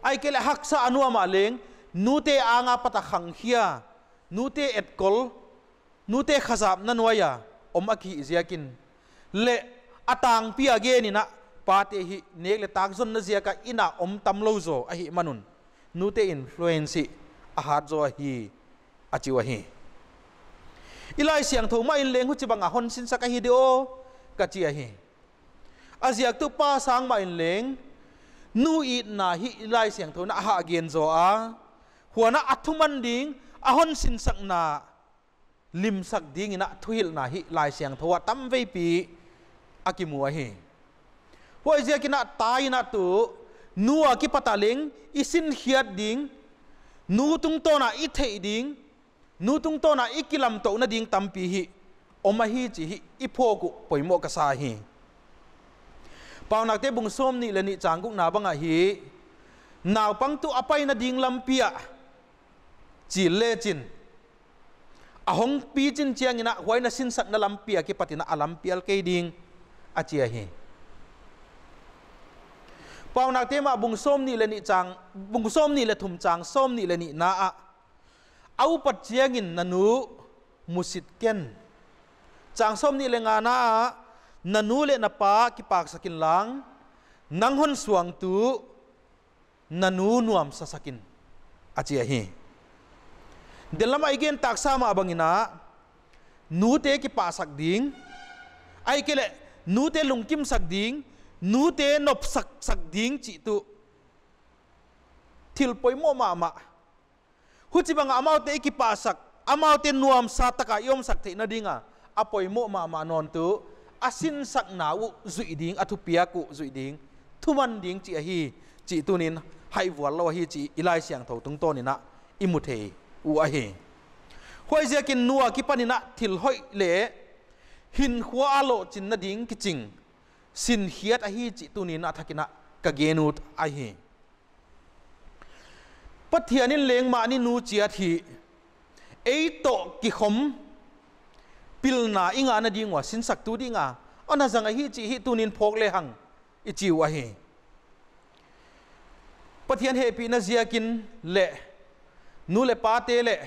ไอเกลฮักษาอนุมาเลงนูเตอางาปะตะขังเฮียนูเตเอ็ดกอลนูเตขจับนันวายาอมอกีเจียกินเลอาต่างปีอาเกนี่นะปาเตหิเนกเลตากซนนเจียกะอินาอมตำโลโซอหิมันุนนูเตอินฟลูเอนซิอาหารโจฮีอาจิวะฮีอีไลเสียงถูมาอินเลงหุจิบังอาฮอนสินสักฮิเดโอกะจิอาฮีอาเจียกตุป้าสังมาอินเลงนูอีนาฮิอีไลเสียงถูนะหาเกนโจอาหัวนะอัตุมันดิงอาฮอนสินสักนาลิมสักดิงนะทุหิลนาฮิไลเสียงถูว่าตั้มเวปีอากิมัวฮีว่าเจียกินะตายนะตุนูอากิปตาเลงอิสินเฮียดดิงนูตุงโตนะอิเทดิงนูตุงโตนะอิกิลัมโตนะดิงตัมปีฮิอมาฮีจิฮิอิโพกุปอยโมกษาฮีปาวนักเตบุงส้มนี่และนี่จางกุนาบังอะฮีนาวปังตุอภัยนะดิงลัมเปียจิเลจินอะหงปีจินเจียงนะหวยนะสินสักนะลัมเปียกิปตินะอลัมเปียลเกดิงอาเจียฮีปาวนักเตมาบุงส้มนี่และนี่จางบุงส้มนี่และถุมจางส้มนี่และนี่นาอะเอาปัจเจียงินนันูมุสิดเกนจางส้มนี่และงานานันูเลนปากิปากสกินลังนังหนสวงตูนันูนวมสสกินอาเจียฮีเดลมาไอเกนตักซามาบังอินานูเตกิปาสักดิงไอเกเลนูเตลุงกิมสักดิงนูเตนบสักดิงจิตุทิลปอยโมมาหุจิบังอามาเตกิปาสักอามาเตนวมสัตตะกายอมสักเทนดิงอาปอยโมมานอนตุอาสินสักนาวจุยดิงอทุเปียกุจุยดิงทุมันดิงจิฮีจิตุนินให้วัวลวฮีจิอิไลเสียงถงต้นนี่นะอิมุเทอูอาฮีหวยเจียกินนัวกิปนินะทิลหอยเล่หินขัวอาโลจินนดิงกิจิงสินเฮียดอาฮีจิตุนินะทักินะกะเกนูตอาฮีปัทเทียนินเลงมานินูเจียทีเอโตกิขมปิลนาอิงานาดิงว่าสินสักตูดิงาอันนั้นจังอาฮีจิฮิตุนินพกเลหังอิจิวอาฮีปัทเทียนเฮปีนาเจียกินเละนูเลปาเตเละ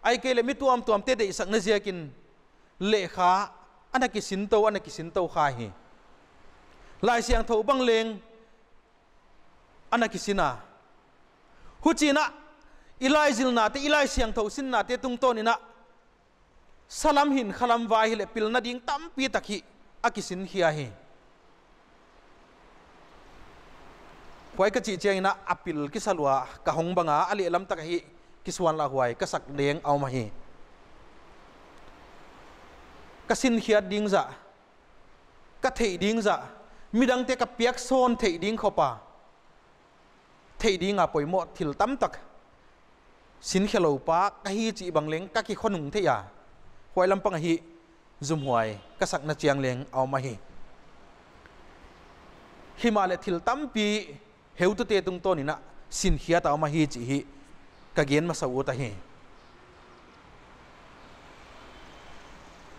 ไอเกเลมิตัวมเตเดสักนาเจียกินเละขาอันนั้นกิสินโตอันนั้นกิสินโตขาฮีลายเสียงถูบังเลงอันนั้นกิสินาหุจีนะอีไลจิลนาเตอีไลเสียงถูสินนาเตตุงโตนี่นะสลัมหินขลัมวายเลปิลนาดิงตั้มปีตะคีอากิสินเฮียฮีหวยกะจีเจียงนะอปิลกิสลัวกะหงบังอาอลิลัมตะคีกิสวันละหวยกะสักเลียงเอามาฮีกะสินเฮียดิงจะกะเทดิงจะมีดังเตกะเปียกโซนเทดิงเข้าป่าเทดิงอ่ะปอยหมดทิลตั้มตักสินเขลปากะฮีจีบังเลงกะกิขนุงเทียหวยลำปังฮีซุมหวยกะสักนาเจียงเลงเอามาฮีฮิมาเลทิลตั้มปีเฮวตุเตตุงโตนี่นะสินเฮียตเอามาฮีจีฮีกะเกนมาสาวตะฮี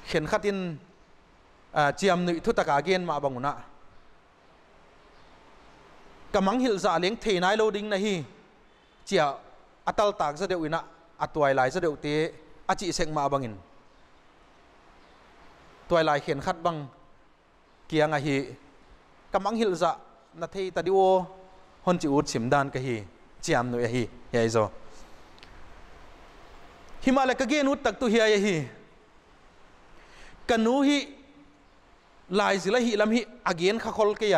เข็นขัดินเจียมนุยทุตกาเกนมาบังอุนะกำมังหิลซาเลี้ยงเทนายโลดิงนะฮีเจียอัตลตากซะเดียวอินะอัตวยลายซะเดียวเตอจิเซงมาบังอินตัวลายเขียนขัดบังเกียงอะฮีกำมังหิลซานาทีตาดิโอฮอนจิอุดสิมดานกะฮีเจียมนุยฮียายโซฮิมาเลกะเกนุตักตุเฮียฮีกันนูฮีลายสิละฮีลำฮีอาเกียนขะคอลเกีย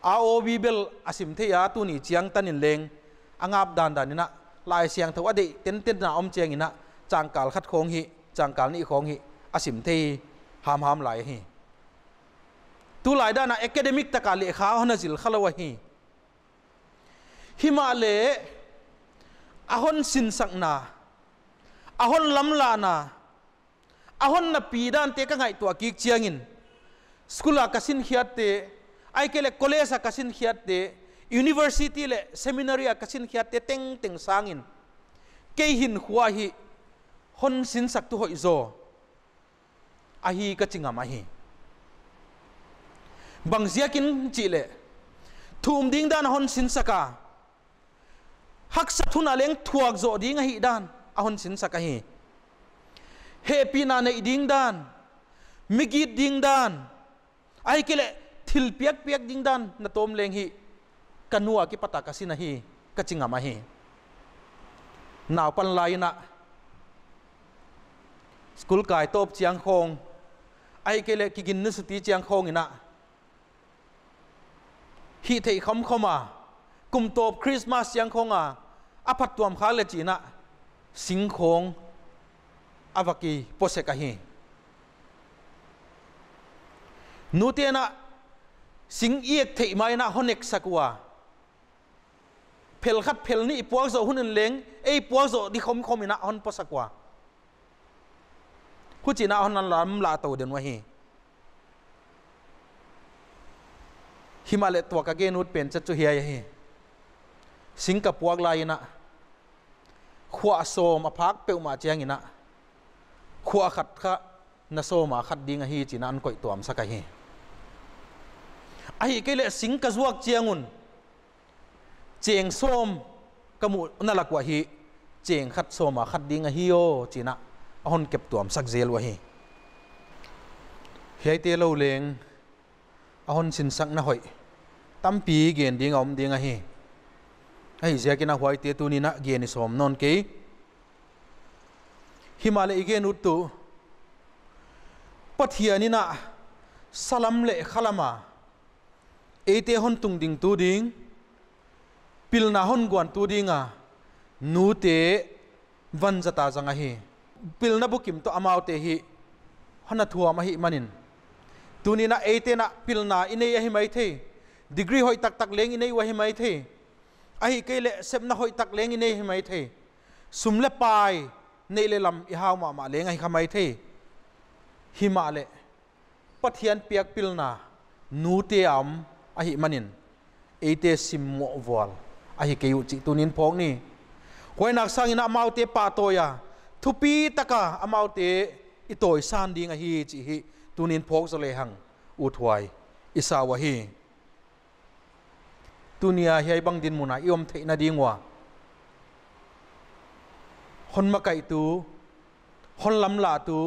อาโอบีเบลอาสิมเทียตุนีเจียงตันินเลง angap dan dan ina lai siang thaw ade ten ten na om cheng ina changkal khat khong hi changkal ni khong hi asim thei ham lai hi tu lai da na academic takali kha hona zil khalawa hi himale ahon sin sakna ahon lamla na ahon na pi dan te ka ngai to ki chiangin skula kasin khiat te ai kele college kasin khiat te university le seminary kasin khiat te teng teng sangin ke hin khuwa hi hon sin sak tu hoi zo ahi ka chinga ma hi bang ziakin chi le thum ding dan hon sin saka hak sa thuna leng thuak zo ding hi dan ahon sin saka hi happy na nei ding dan migit ding dan ai kele thil piak piak ding dan na tom leng hi kanua ki pata kasina hi ka chinga ma hi naw pan lai na school kai top chiang khong ai kele ki gin nu suti chiang khong ina hi thei khom khoma kum top Christmas chiang khong a aphat tuam kha le chi na sing khong avaki pose ka hi nutena sing iek thei mai na honek sakwa phel khat phel ni puak zo hunin leng ei puak zo di khom khom ina hon posakwa khu chi na hon lam la to den wa hi himale to ka ge nut pen cha chu hiya hi sing ka puak lai na khwa som aphak pe ma chiang ina khwa khat kha na so ma khat ding hi chi nan koi tuam saka hi ai ke le sing ka zuak chiangun cheng som kamu na lakwa hi cheng khat so ma khat ding hi yo chi na hon kep tuam sak zel wa hi hei te lo leng ahon sin sak na hoi tampi gen ding om ding hi ai zia kina hoi te tu ni na gen ni som non ke himale igen utu pathiani na salam le khalama ete hon tung ding tu ding pilna hon gwan tu dinga nu te van jata janga hi pilna bukim to amau te hi hona thua ma hi manin tunina ete na pilna inei hi mai the degree hoi tak tak leng inei wa hi mai the ahi kele sepna hoi tak leng inei hi mai the sumle pai nei le lam i haw ma leng ai khamai the himale pathian piak pilna nu te am ahi manin ete simmo wal ahi keyu chi tunin phok ni hoi nak sang ina mau te pa toya thupi taka amau te itoi san ding a hi chi hi tunin phok zole hang u thwai isa wa hi tunia hi bang din muna iom theina dingwa hon ma kai tu hon lam la tu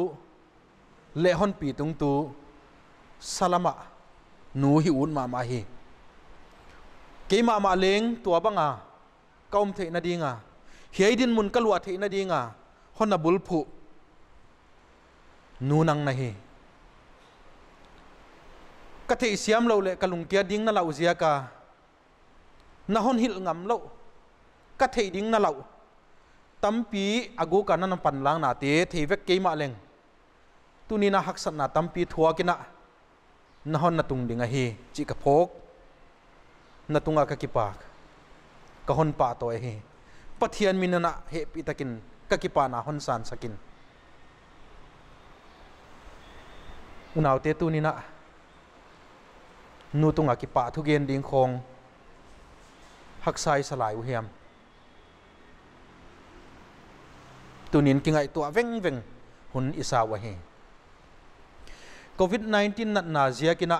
le hon pi tung tu salama nu hi un ma hi ke ma leng tua banga kaum theina dinga hiai din mun kalwa theina dinga honna bulphu nu nang na hi ka thei siam lo le kalung kia ding na lau zia ka na hon hil ngam lo ka thei ding na lau tampi agu kana na pan lang na te thei vek ke ma leng tunina haksan na tampi thua kina na hon na tung dinga hi chi ka phok na tunga ka kipak ka hon pa to hi pathian minana he pi takin ka kipa na hon san sakin unaw te tunina nu tunga kipa thu gen ding khong haksai salai u hiam tunin kingai to veng veng hun isa wa hi COVID-19 na zia kina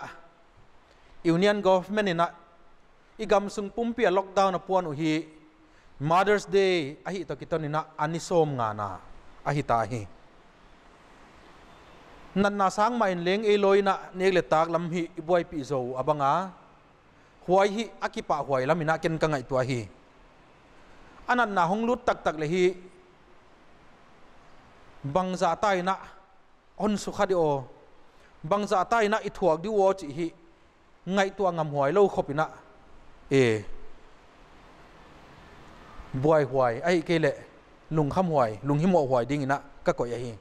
union government ina igam sung pumpia lockdown na puan u hi Mother's Day ahi to kiton ina anisom nga na ahi ta hi nan na sang ma in leng e loina negle tak lam hi boy pi zo abanga huai hi akipa huai lamina ken ka ngai to hi anan na hong lut tak tak le hi bangza tai na on su khadi o bangza tai na i thuak di wo chi hi ngai to ngam huai lo khopina e บวยหวยไอ้เกละลุงขมหวยลุงหิมหวยดิ้งนะก็ก่อยฮี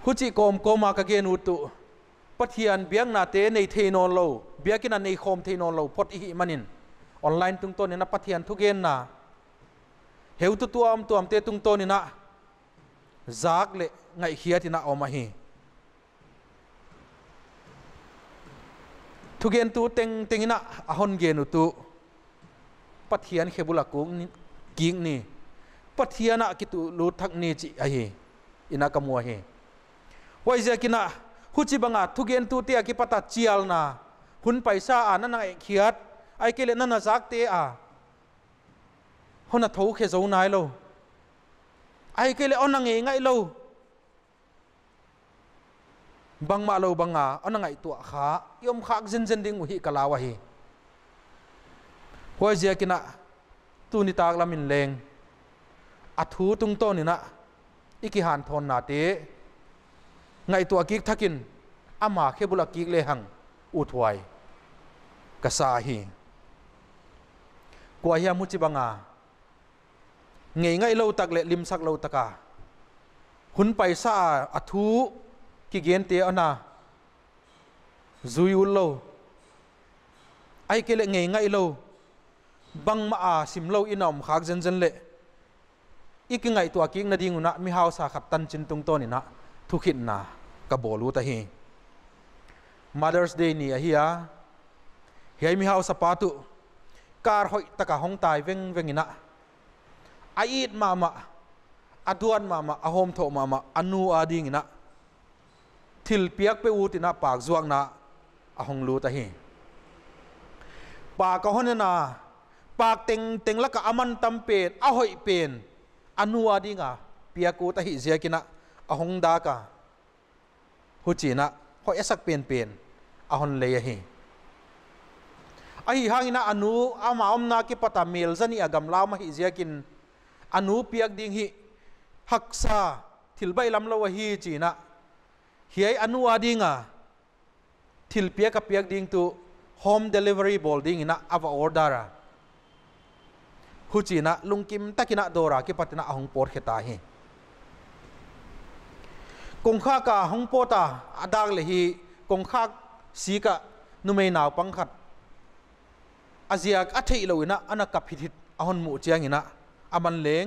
หุจิโกมโกมากะเกนูตุปัทยันเบียงนาเตในเทนอนโลเบียกินันในโคมเทนอนโลพอดอีมันินออนไลน์ตุงต้นนี่นะปัทยันทุกเกนนะเฮวตัวอมเตตุงต้นนี่นะจากเละไงเขียที่นะออกมาฮีทุกเกนตัวเต็งนี่นะอหอนเกนูตุปัทยันเขบุลักกุงกิ่งนี่ปัทยันนะกิตุลูทักนี่จีไอฮีอินักมัวฮีว่าจะกินะหุจิบังอาทุกเย็นตัวเตียกิปตัดเจียลนะหุ่นไปซาอ่านั่นไอ้เขียดไอ้เกล็ดนั่นน่ะซักเตะหุ่นน่ะทูเขยสูนายโลไอ้เกล็ดอันนั่งไงโลบังมาโลบังอาอันนั่งไอ้ตัวขายอมขากเจนดิ้งอุหิกลาวะฮีว่าจะกินะตัวนิตากลามินเลงอัฐูตุงโตนี่นะอิกิหันทนนาเตไงตัวกิกทักินอามาเคบุลกิกเลหังอุทวยกษาฮีกว่าเฮียมุจิบังอาไงเล่าตักเลลิมสักเล่าตะกาหุ่นไปซาอัฐูกิเกนเตอนาซุยุลโลไอเกเลไงเล่าบังมาสิมเล่าอินอมขากเจนเละอีกไงตัวกิกนาดิงุนะมีฮาวสาขัดตันจินตุงโตนี่นะทุกขินนะกับบอลูตาฮี Mother's Day นี่เฮียมีฮาวสปาตุการหอยตะกะห้องตายเวงนะไออีดมาอดวนมาอโฮมโถมาอนูอาดิงนะทิลเปียกไปอูตินะปากจวงนะอหงลูตาฮีปากก็ฮอนนะปากเต็งละกะอามันตำเป็นอหอยเป็นอนูอาดิงะเปียกูตาฮีเสียกินะอหงดากะหุจีนะหอยสักเป็นอหนเลยฮีไอหางนะอนุอามาอมนากิปตาเมลซันี่agamลาวมาฮิเจียกินอนุเปียกดิ่งฮิฮักซาทิลใบลำลาวฮีจีนะเฮียอนุอาดิ่งทิลเปียกดิ่งตัว home delivery ball ดิ่งนะอาวออร์ดาระหุจีนะลุงกิมตะกินะโดรากิปตินะอหงปอดเขตาฮีกงข้ากะฮงโปตาอดากเลยฮีกงข้าสีกะนุเมนาวปังขัดอาเซียกอัฐิโลวินะอันนักกับพิธิตอหนหมู่เจียงินะอามันเลง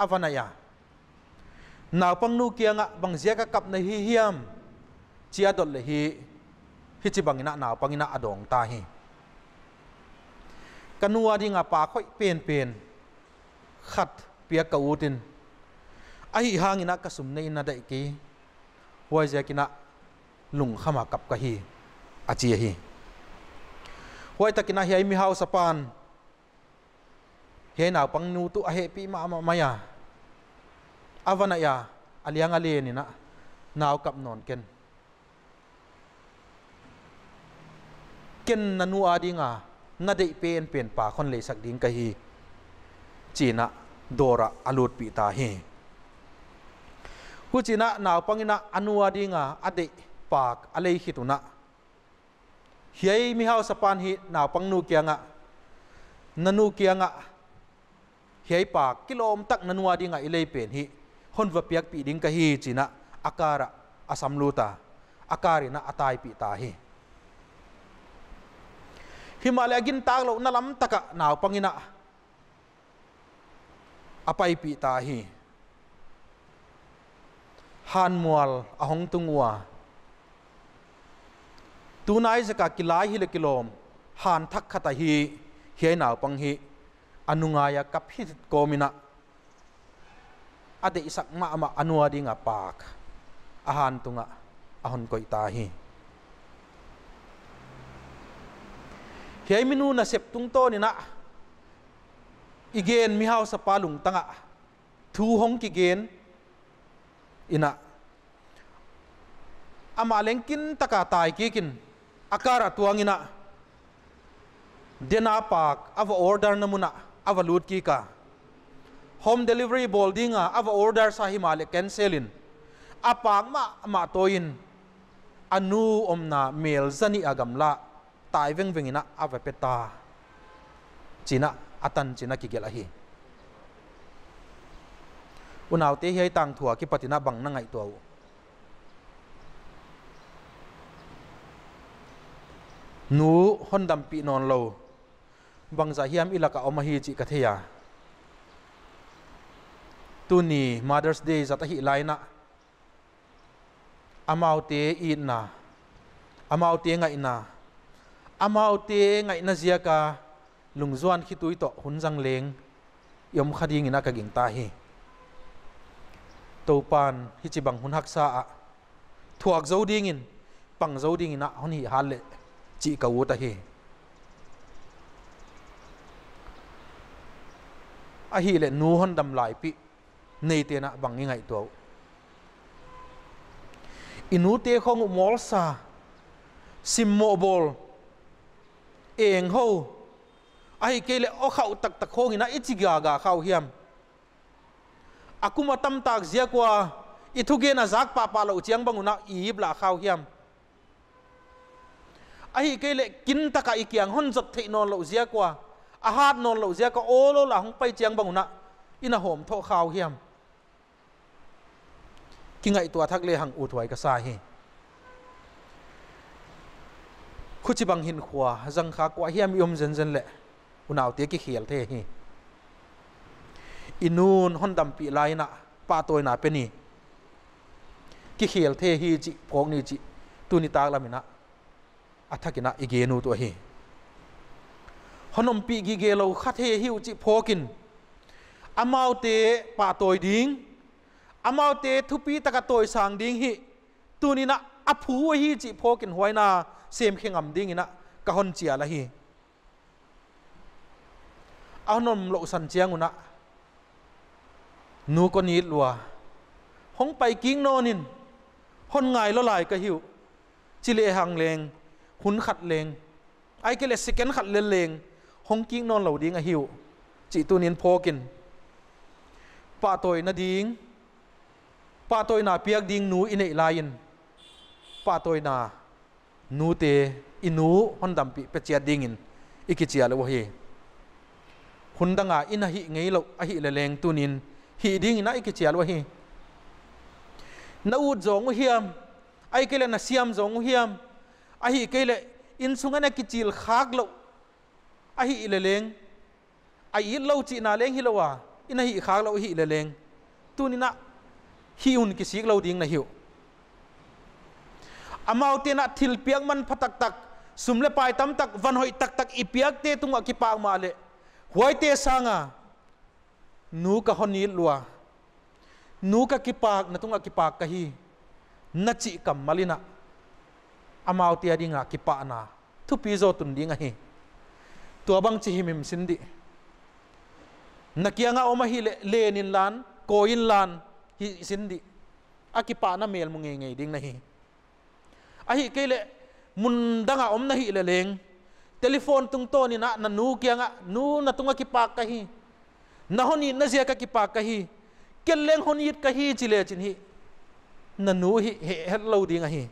อาวานายานาวปังนูเกียงะบังเซียกกับในฮีเฮียมเจียดเลยฮีฮิจิบังงินะนาวปังงินะอดองตาฮีกันนัวดิ่งะปาค่อยเป็นขัดเปียกกะอูตินไอหางินะกะสุมในนาได้กีว่าจะกินะลุงขมากับกะฮีอาเจียฮีว่าตะกินะเฮียมีฮาวสปานเฮียนาวปังนูตุอเฮปีมายาอาวานายาอเลียงอเลียนี่นะนาวกับนอนเกนนันูอาดิงานาได้เป็นป่าคนเลยสักดิ้งกะฮีจีนะโดระอลูดปีตาฮีกุจินะนาวปังอินะอนุวาดิงาอเดปากอะไรขิตุนะเฮียมีฮาวสปานฮีนาวปังนูเกียงะนันูเกียงะเฮียปากกิโลมตักนันวาดิงาอิเลยเป็นฮีฮอนวะเปียกปีดิงกะฮีจินะอาการะอาสัมลูตาอาการินะอตายปีตาฮีฮิมาลายกินตากโลนลัมตะกะนาวปังอินะอภัยปีตาฮีฮันมัวลอหงตุงวัวตูนายสกากิลายฮิเลกิโลมฮันทักขตาฮีเฮียนาวปังฮีอนุงายกับฮิตโกมินะอเดอิสักมาอนุวาดิงาปากอาหารตุงะอหนกอยตาฮีเฮียมินูนะเสพตุงโตนี่นะอีเกนมีฮาวสปาลุงตังะทูหงกิเกนอินะอามาเลงกินตะกาตายกินอาการะตัวงินะเดนาปากอาวออร์ดาร์นมุนะอาวลูดกีกา home delivery boldingอาวออร์ดาร์สาหิมาเลกันเซลินอาปากมาโตอินอนูอมนาเมลซันีอากำละตายเวงอินะอาวเปตาจีนะ atan china ki gel hi unaw te hi tang thua ki patina bang na ngai to nu hondam pi non lo bang za hiam ilaka oma hi chi ka theya tuni Mother's Day zata hi laina amaute ina amaute ngai na amaute ngai na zia ka lungzuan khitui to hunjang leng yom khading ina ka ging ta hi topan hi chi bang hun hak sa a thuak zo ding in pang zo ding ina hon hi hal le chi ka u ta hi a hi le nu hon dam lai pi nei te na bang ngai to inu te khong mol sa sim mobile eng ho ai ke le o khau tak tak khong ina ichi ga ga khau hiam akuma tam tak zia kwa ithuge na zak pa pa lo chiang banguna i bla khau hiam ai ke le kin taka ikiang hon jot thei non lo zia kwa a hat non lo zia ka o lo la hong pai chiang banguna ina hom tho khau hiam ki ngai tua thak le hang u thwai ka sa hi khuchi bang hin khwa jang kha kwa hiam yom zen zen le unaw te ki khial the hi inun hondam pi laina pa toy na pe ni ki khial the hi chi phok ni chi tuni tak lamina athakina igenu to hi honom pi gi ge lo kha the hiu chi phokin amau te pa toy ding amau te thupi taka toy sang ding hi tunina aphu hi chi phokin huaina sem khengam ding ina ka hon chia la hi anom lo san chiang una nu ko ni lua hong pai king nonin hon ngai lo lai ka hiu chile hang leng hun khat leng ai ke le second khat le leng hong king non lo ding a hiu chi tunin phokin pa toy na ding pa toy na piak ding nu inei lain pa toy na nu te inu hondam pi pe chia ding in ikichia lo hi hundanga ina hi ngei lo a hi le leng tunin hi ding ina ikichia lo hi na u zong hiam ai ke le na siam zong hiam a hi ke le in sungana kichil khak lo a hi le leng ai i lo chi na leng hi lo wa ina hi khak lo hi le leng tunina hi un ki sik lo ding na hiu amau te na thil piak man phatak tak sumle pai tam tak van hoi tak tak i piak te tunga ki pa ma le huai te sanga nu ka honi lua nu ka ki pak na tunga ki pak ka hi na chi kam malina amau te adinga ki pa na thu pi zo tun dinga hi tua bang chi himim sindi nakianga oma hi lenin lan koin lan hi sindi akipa na mel mu ngei ding na hi ahi kele mundanga omna hi le leng telephone tung to ni na nu kianga nu na tunga ki pak ka hi na honi na zia ka ki pak ka hi keleng honi ka hi chile chin hi na nu hi he hello ding a hi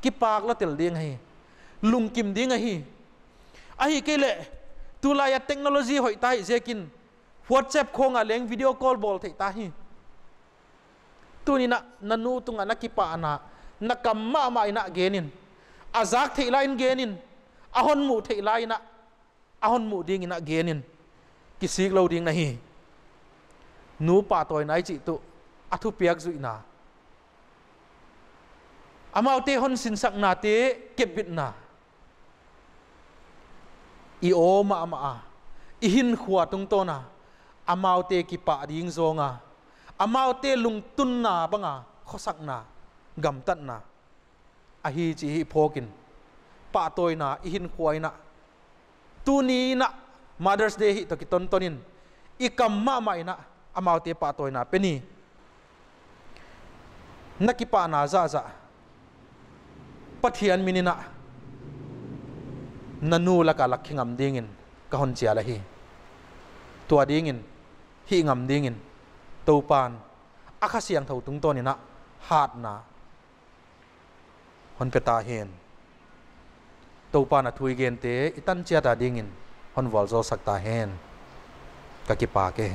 ki pak la tel ding hi lung kim ding a hi ahi kele tulaya technology hoi tai zekin WhatsApp khonga leng video call bol thei ta hi tunina nanu tunga nakipa ana nakamma ma ina genin azak thei lain genin ahon mu thei laina ahon mu ding ina genin kisik lo ding na hi nu pa toy nai chi tu athu piak zu ina amau te hon sin sak na te kebit na i o ma ma a i hin khwa tung to na amau te ki pa ding zonga amau te lung tun na banga khosak na gam tat na a hi chi hi phokin pa toy na i hin khwai na tu ni na Mother's Day hi to ki ton tonin i kam ma mai na amau te pa toy na peni nakipa na za za pathian minina nanu laka lakhingam dingin ka hon chia la hi tua dingin hi ngam dingin topan akha siang tho tung to ni na hat na hon peta hen topan a thui gen te itan chia ta dingin hon wal zo sakta hen ka ki pa ke